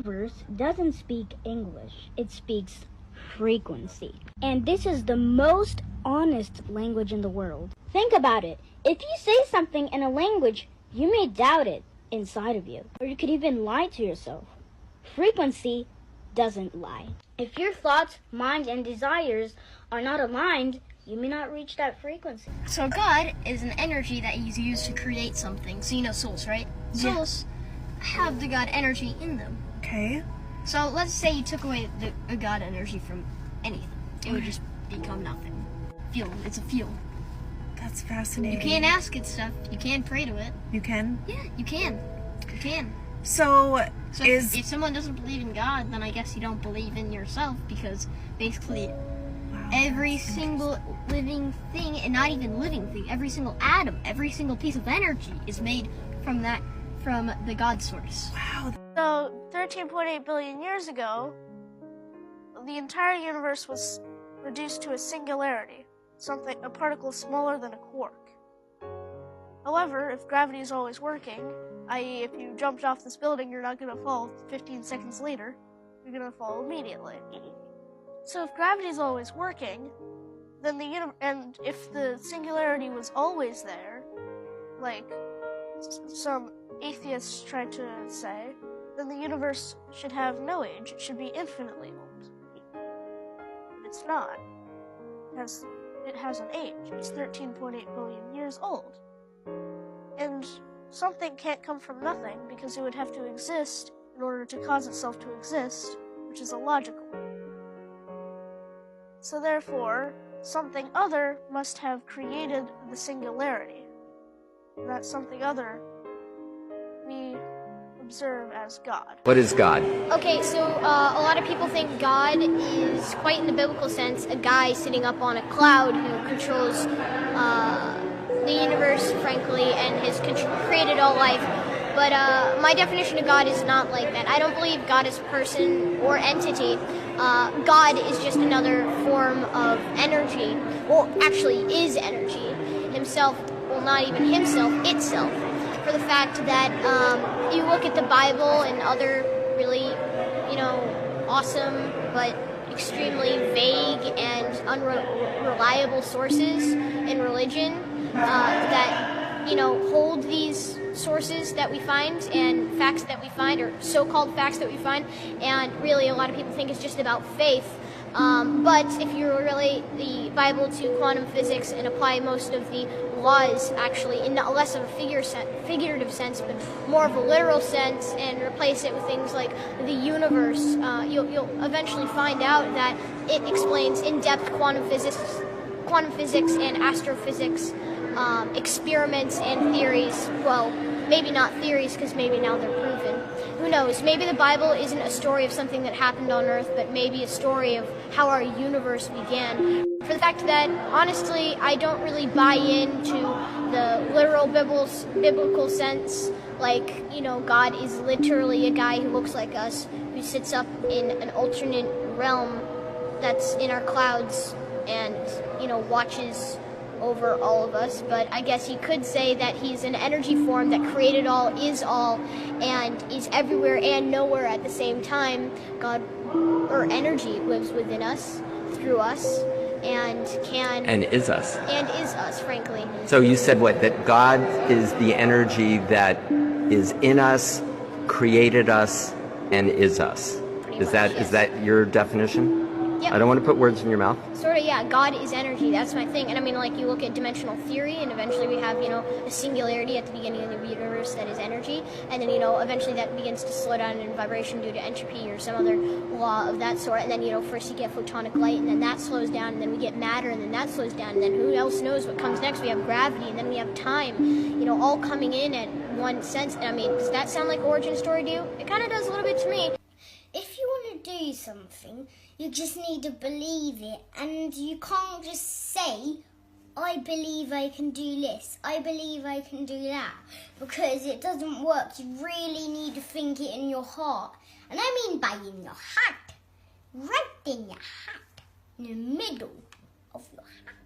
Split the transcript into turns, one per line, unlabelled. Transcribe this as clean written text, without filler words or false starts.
universe doesn't speak English, it speaks frequency. And this is the most honest language in the world. Think about it. If you say something in a language, you may doubt it inside of you, or you could even lie to yourself. Frequency doesn't lie. If your thoughts, mind, and desires are not aligned, you may not reach that frequency.
So God is an energy that He's used to create something. So you know souls, right?
Yeah.
Souls have the God energy in them.
Okay.
So let's say you took away the God energy from anything. It would just become nothing. Field. It's a field.
That's fascinating.
You can't ask it stuff. You can pray to it.
You can?
Yeah, you can. You can.
So
if someone doesn't believe in God, then I guess you don't believe in yourself, because basically every single living thing, and not even living thing, every single atom, every single piece of energy is made from the God source.
Wow.
So 13.8 billion years ago, the entire universe was reduced to a singularity, a particle smaller than a quark. However, if gravity is always working, i.e. if you jumped off this building, you're not going to fall 15 seconds later, you're going to fall immediately. So if gravity is always working, then and if the singularity was always there, like some atheists try to say, then the universe should have no age. It should be infinitely old. But it's not. It has an age. It's 13.8 billion years old. And something can't come from nothing, because it would have to exist in order to cause itself to exist, which is illogical. So therefore, something other must have created the singularity. And that something other we observe as God.
What is God?
Okay, so a lot of people think God is, quite in the biblical sense, a guy sitting up on a cloud who controls the universe, frankly, and has created all life. But my definition of God is not like that. I don't believe God is a person or entity. God is just another form of energy. Well, actually is energy. Himself, well, not even himself, itself. For the fact that you look at the Bible and other really, awesome but extremely vague and unreliable sources in religion that, hold these sources that we find and facts that we find, or so-called facts that we find, and really a lot of people think it's just about faith. But if you relate the Bible to quantum physics and apply most of the laws actually in less of a figurative sense, but more of a literal sense, and replace it with things like the universe, you'll eventually find out that it explains in-depth quantum physics and astrophysics, experiments and theories. Well, maybe not theories, because maybe now they're proven. Who knows? Maybe the Bible isn't a story of something that happened on Earth, but maybe a story of how our universe began. For the fact that, honestly, I don't really buy into the literal biblical sense, like, God is literally a guy who looks like us, who sits up in an alternate realm that's in our clouds and, watches over all of us. But I guess you could say that he's an energy form that created all, and is everywhere and nowhere at the same time. God, or energy, lives within us, through us, and is us, frankly.
So you said what? That God is the energy that is in us, created us, and is us. Is that your definition?
Yep.
I don't want to put words in your mouth.
Sort of, yeah. God is energy. That's my thing. And I mean, like, you look at dimensional theory, and eventually we have, a singularity at the beginning of the universe that is energy. And then, eventually that begins to slow down in vibration due to entropy or some other law of that sort. And then, first you get photonic light, and then that slows down, and then we get matter, and then that slows down. And then who else knows what comes next? We have gravity, and then we have time, all coming in at one sense. And I mean, does that sound like origin story to you? It kind of does a little bit to me.
If you want to do something, you just need to believe it, and you can't just say, I believe I can do this, I believe I can do that, because it doesn't work. You really need to think it in your heart. And I mean by in your heart, right in your heart, in the middle of your heart.